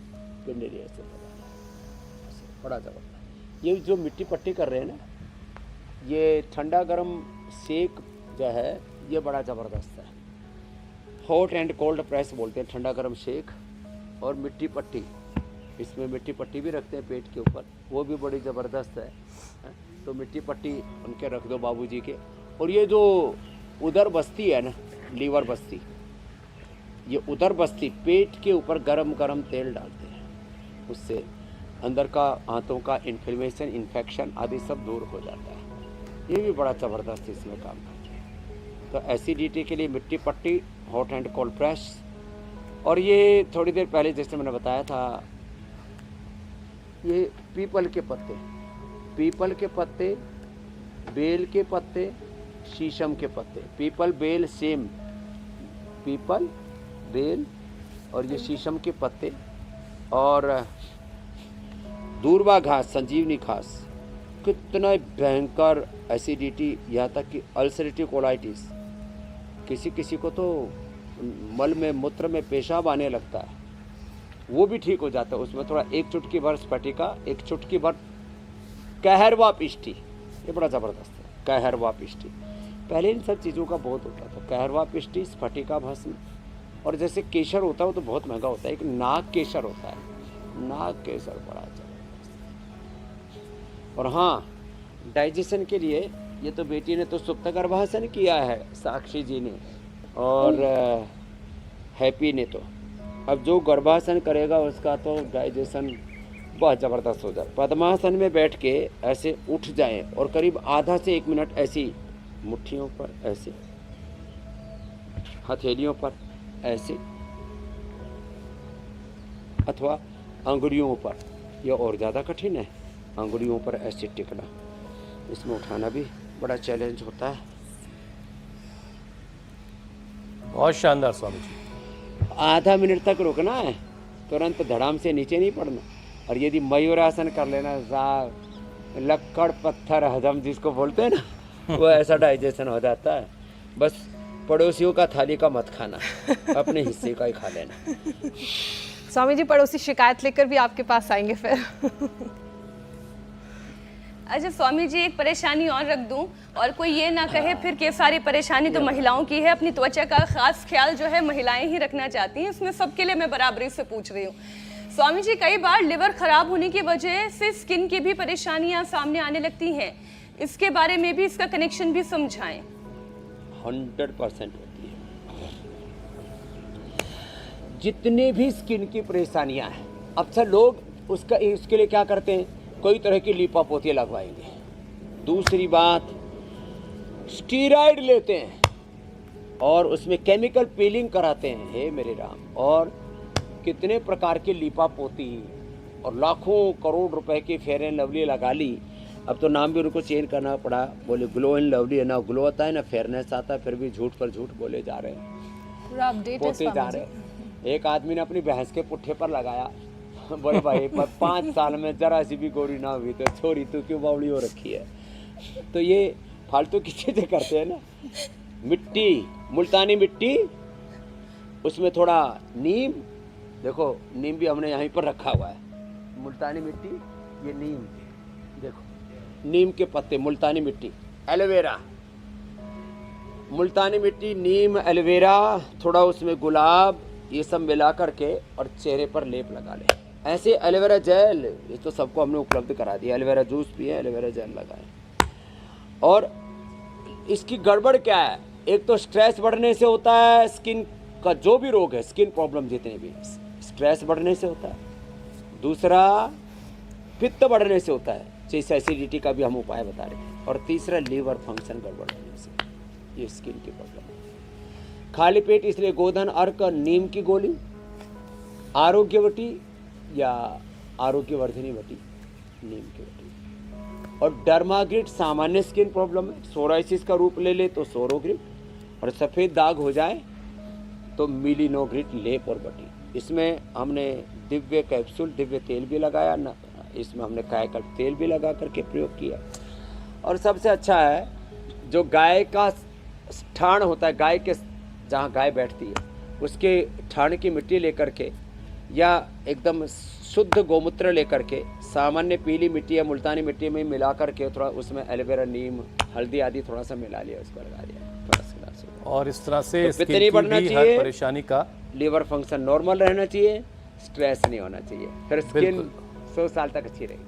पिंडली ऐसे दबा लें, बड़ा ज़बरदस्त। ये जो मिट्टी पट्टी कर रहे हैं ना, ये ठंडा गर्म सेक जो है, ये बड़ा ज़बरदस्त है। हॉट एंड कोल्ड प्रेस बोलते हैं, ठंडा गर्म शेक और मिट्टी पट्टी, इसमें मिट्टी पट्टी भी रखते हैं पेट के ऊपर, वो भी बड़ी ज़बरदस्त है। तो मिट्टी पट्टी उनके रख दो बाबूजी के। और ये जो उदर बस्ती है ना, लीवर बस्ती, ये उदर बस्ती पेट के ऊपर गरम गरम तेल डालते हैं, उससे अंदर का आंतों का इन्फ्लेमेशन, इन्फेक्शन आदि सब दूर हो जाता है। ये भी बड़ा ज़बरदस्त इसमें काम करती है। तो एसिडिटी के लिए मिट्टी पट्टी, हॉट एंड कोल्ड प्रेस, और ये थोड़ी देर पहले जैसे मैंने बताया था, ये पीपल के पत्ते, बेल के पत्ते, शीशम के पत्ते, पीपल बेल सेम, पीपल बेल और ये शीशम के पत्ते, और दूर्वा घास, संजीवनी घास, कितना भयंकर एसिडिटी, यहाँ तक कि अल्सरेटिव कोलाइटिस, किसी को तो मल में, मूत्र में पेशाब आने लगता है, वो भी ठीक हो जाता है। उसमें थोड़ा 1 चुटकी भर स्फटिका, 1 चुटकी भर कहरवा पिष्टी, ये बड़ा ज़बरदस्त है, कहरवा पिष्टी। पहले इन सब चीज़ों का बहुत होता था, कहरवा पिष्टी, स्फटिका भस्म, और जैसे केसर होता है वो तो बहुत महंगा होता है, एक नाग केसर होता है, नाग केसर बड़ा ज़बरदस्त। और हाँ, डाइजेशन के लिए ये तो बेटी ने तो सुप्त गर्भासन किया है, साक्षी जी ने और हैप्पी ने, तो अब जो गर्भासन करेगा उसका तो डाइजेशन बहुत ज़बरदस्त हो जाए। पद्मासन में बैठ के ऐसे उठ जाएं और करीब आधा से 1 मिनट ऐसी मुट्ठियों पर, ऐसे हथेलियों पर ऐसे, अथवा अंगुलियों पर, यह और ज़्यादा कठिन है, अंगुलियों पर ऐसे टिकना, इसमें उठाना भी बड़ा चैलेंज होता है। बहुत शानदार स्वामी जी। आधा मिनट तक रुकना है, तुरंत धड़ाम से नीचे नहीं पड़ना। और यदि मयूरासन कर लेना साहब, लक्कड़ पत्थर हजम जिसको बोलते हैं ना, वो ऐसा डाइजेशन हो जाता है। बस पड़ोसियों का थाली का मत खाना, अपने हिस्से का ही खा लेना। स्वामी जी, पड़ोसी शिकायत लेकर भी आपके पास आएंगे फिर। अच्छा स्वामी जी, एक परेशानी और रख दूं, और कोई ये ना कहे फिर कि सारी परेशानी तो महिलाओं की है। अपनी त्वचा का खास ख्याल जो है महिलाएं ही रखना चाहती हैं, इसमें सबके लिए मैं बराबरी से पूछ रही हूँ। स्वामी जी, कई बार लिवर खराब होने की वजह से स्किन की भी परेशानियां सामने आने लगती हैं, इसके बारे में भी, इसका कनेक्शन भी समझाएं। 100% होती है। जितने भी स्किन की परेशानियां हैं, अक्सर लोग इसके लिए क्या करते हैं, कई तरह की लीपापोती लगवाएंगे। दूसरी बात, स्टीरॉइड लेते हैं और उसमें केमिकल पीलिंग कराते हैं, हे मेरे राम। और कितने प्रकार की लीपापोती और लाखों करोड़ रुपए की फेयर एंड लवली लगा ली। अब तो नाम भी उनको चेंज करना पड़ा, बोले ग्लो एंड लवली है, ना ग्लो आता है ना फेयरनेस आता है, फिर भी झूठ पर झूठ बोले जा रहे हैं, पूरा अपडेट है बोलते जा स्वामी रहे जी। हैं। एक आदमी ने अपनी भैंस के पुट्ठे पर लगाया, बोले भाई 5 साल में जरा सी भी गोरी ना हुई तो छोरी तू क्यों बावड़ी हो रखी है। तो ये फालतू की चीज़ें करते हैं ना। मिट्टी, मुल्तानी मिट्टी, उसमें थोड़ा नीम, देखो नीम भी हमने यहीं पर रखा हुआ है। मुल्तानी मिट्टी, ये नीम, देखो नीम के पत्ते, मुल्तानी मिट्टी, एलोवेरा, मुल्तानी मिट्टी, नीम, एलोवेरा, थोड़ा उसमें गुलाब, ये सब मिला करके और चेहरे पर लेप लगा ले। ऐसे एलोवेरा जेल, ये तो सबको हमने उपलब्ध करा दिया। एलोवेरा जूस पिए, एलोवेरा जेल लगाए। और इसकी गड़बड़ क्या है, एक तो स्ट्रेस बढ़ने से होता है, स्किन का जो भी रोग है, स्किन प्रॉब्लम जितने भी, स्ट्रेस बढ़ने से होता है। दूसरा पित्त बढ़ने से होता है, जैसे एसिडिटी का भी हम उपाय बता रहे थे। और तीसरा लीवर फंक्शन गड़बड़ होने से, ये स्किन की प्रॉब्लम है। खाली पेट इसलिए गोधन अर्क, नीम की गोली, आरोग्यवटी या आरोग्यवर्धिनी वटी, नीम की वटी। और डर्माग्रिट सामान्य स्किन प्रॉब्लम है, सोराइसिस का रूप ले ले तो सोरोग्रिट, और सफ़ेद दाग हो जाए तो मिलिनोग्रिट लेप और बटी। इसमें हमने दिव्य कैप्सूल, दिव्य तेल भी लगाया ना, इसमें हमने कायकल्प तेल भी लगा करके प्रयोग किया। और सबसे अच्छा है जो गाय का ठाण होता है, गाय के जहाँ गाय बैठती है उसके ठाण की मिट्टी लेकर के या एकदम शुद्ध गोमूत्र लेकर के सामान्य पीली मिट्टी या मुल्तानी मिट्टी में मिला करके थोड़ा उसमें एलोवेरा, नीम, हल्दी आदि थोड़ा सा मिला लिया, उसको लगा दिया, थोड़ा सा गिलास में। और इस तरह से तो स्किन पित्त नहीं की बढ़ना भी हर चाहिए, परेशानी का लीवर फंक्शन नॉर्मल रहना चाहिए, स्ट्रेस नहीं होना चाहिए, फिर स्किन बिल्कुल। 100 साल तक अच्छी रहेगी।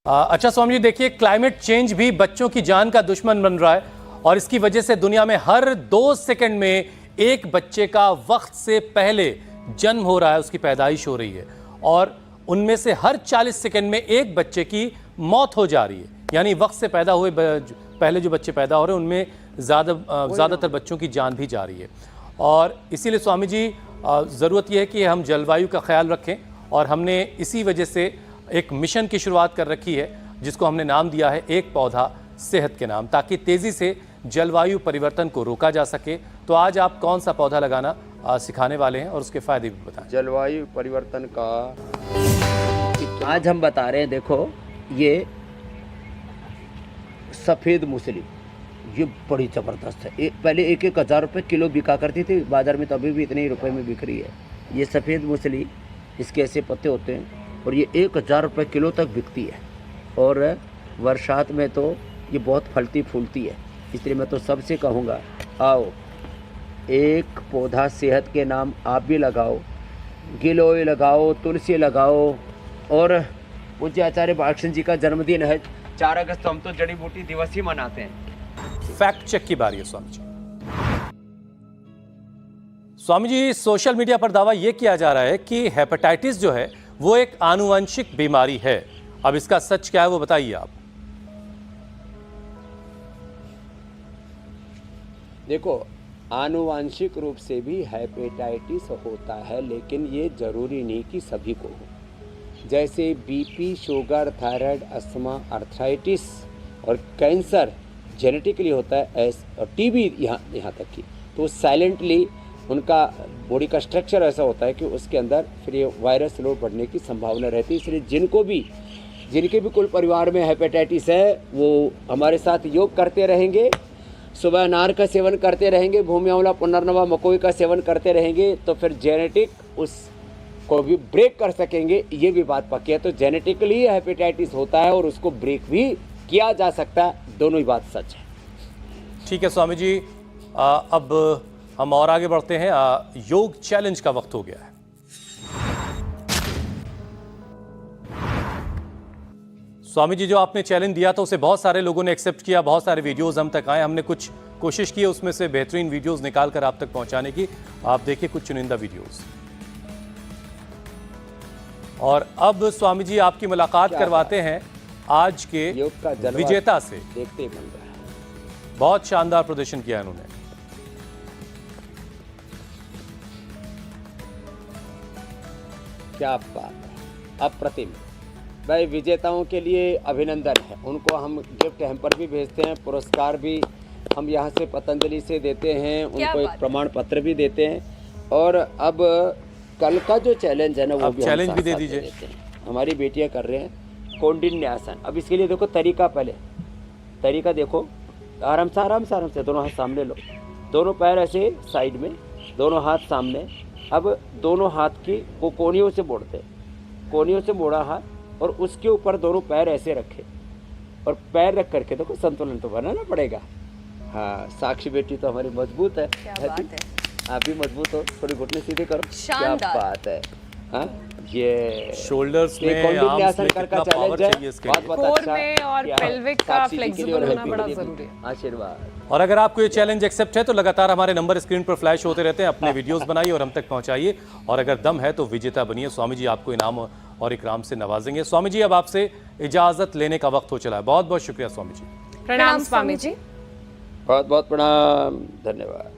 अच्छा स्वामी जी, देखिए क्लाइमेट चेंज भी बच्चों की जान का दुश्मन बन रहा है और इसकी वजह से दुनिया में हर 2 सेकंड में एक बच्चे का वक्त से पहले जन्म हो रहा है, उसकी पैदाइश हो रही है, और उनमें से हर 40 सेकंड में एक बच्चे की मौत हो जा रही है। यानी वक्त से पैदा हुए पहले जो बच्चे पैदा हो रहे हैं उनमें ज़्यादातर बच्चों की जान भी जा रही है। और इसीलिए स्वामी जी ज़रूरत यह है कि हम जलवायु का ख्याल रखें, और हमने इसी वजह से एक मिशन की शुरुआत कर रखी है जिसको हमने नाम दिया है एक पौधा सेहत के नाम, ताकि तेज़ी से जलवायु परिवर्तन को रोका जा सके। तो आज आप कौन सा पौधा लगाना सिखाने वाले हैं और उसके फ़ायदे भी बताएं। जलवायु परिवर्तन का आज हम बता रहे हैं। देखो ये सफ़ेद मूसली, ये बड़ी ज़बरदस्त है। पहले 1,000 रुपये किलो बिका करती थी बाज़ार में, तो अभी भी इतने ही रुपए में बिक रही है। ये सफ़ेद मूसली, इसके ऐसे पत्ते होते हैं और ये 1,000 रुपये किलो तक बिकती है। और बरसात में तो ये बहुत फलती फूलती है, इसलिए मैं तो सबसे कहूँगा आओ एक पौधा सेहत के नाम आप भी लगाओ, गिलोय लगाओ, तुलसी लगाओ। और पूज्य आचार्य बालकृष्ण जी का जन्मदिन है 4 अगस्त, तो हम तो जड़ी बूटी दिवस ही मनाते हैं। फैक्ट चेक की बारी है स्वामी जी। स्वामी जी, सोशल मीडिया पर दावा यह किया जा रहा है कि हेपेटाइटिस जो है वो एक आनुवंशिक बीमारी है। अब इसका सच क्या है वो बताइए आप। देखो आनुवांशिक रूप से भी हेपेटाइटिस होता है, लेकिन ये जरूरी नहीं कि सभी को हो। जैसे BP, sugar, thyroid, asthma, arthritis और कैंसर जेनेटिकली होता है, और टीबी यहाँ तक की, तो साइलेंटली उनका बॉडी का स्ट्रक्चर ऐसा होता है कि उसके अंदर फिर ये वायरस लोड बढ़ने की संभावना रहती है। इसलिए जिनके भी कुल परिवार में हेपेटाइटिस है वो हमारे साथ योग करते रहेंगे, सुबह अनार का सेवन करते रहेंगे, भूमि आंवला, पुनर्नवा, मकोई का सेवन करते रहेंगे, तो फिर जेनेटिक उसको भी ब्रेक कर सकेंगे। ये भी बात पक्की है। तो जेनेटिकली हेपेटाइटिस होता है और उसको ब्रेक भी किया जा सकता है, दोनों ही बात सच है। ठीक है स्वामी जी, अब हम और आगे बढ़ते हैं। योग चैलेंज का वक्त हो गया है। स्वामी जी, जो आपने चैलेंज दिया था उसे बहुत सारे लोगों ने एक्सेप्ट किया, बहुत सारे वीडियोस हम तक आए, हमने कुछ कोशिश की उसमें से बेहतरीन वीडियोस निकालकर आप तक पहुंचाने की। आप देखिए कुछ चुनिंदा वीडियोस। और अब स्वामी जी आपकी मुलाकात करवाते हैं आज के योग का जलवा विजेता से। देखते ही बन रहा है। बहुत शानदार प्रदर्शन किया इन्होंने। क्या बात है, अप्रतिम। भाई विजेताओं के लिए अभिनंदन है, उनको हम गिफ्ट हैम्पर भी भेजते हैं, पुरस्कार भी हम यहाँ से पतंजलि से देते हैं, उनको एक प्रमाण पत्र भी देते हैं। और अब कल का जो चैलेंज है ना, वो अब भी हम चैलेंज भी साथ-साथ दे दीजिए। देते हैं। हमारी बेटियां कर रहे हैं कौंडिन्यासन। अब इसके लिए देखो तरीका, पहले तरीका देखो, आराम से दोनों हाथ सामने लो, दोनों पैर ऐसे साइड में, दोनों हाथ सामने। अब दोनों हाथ की को कोनियों से मोड़ते, कोनियों से मोड़ा हाथ और उसके ऊपर दोनों पैर ऐसे रखे और पैर रख करके देखो, संतुलन तो बनाना पड़ेगा। हाँ, साक्षी बेटी तो हमारी मजबूत है। क्या बात है। आप भी मजबूत हो, थोड़ी घुटने सीधे करो। क्या शानदार। बात है। हाँ, ये शोल्डर्स ये में, कौंडिन्यासन आर्म्स में कर का कितना पावर चैलेंज है, चाहिए इसके लिए। बहुत कोर अच्छा में और किया। पेल्विक का साक्षी जी के लिए फ्लेक्सिबल और होना हैप्पी बड़ा बर्थडे। जरूरी है। आशीर्वाद। और अगर आपको ये चैलेंज एक्सेप्ट है तो लगातार हमारे नंबर स्क्रीन पर फ्लैश होते रहते हैं, अपने वीडियोस बनाइए और हम तक पहुंचाइए, और अगर दम है तो विजेता बनिए। स्वामी जी आपको इनाम और इकराम से नवाजेंगे। स्वामी जी, अब आपसे इजाजत लेने का वक्त हो चला है। बहुत बहुत शुक्रिया स्वामी जी। प्रणाम स्वामी जी। बहुत बहुत प्रणाम, धन्यवाद।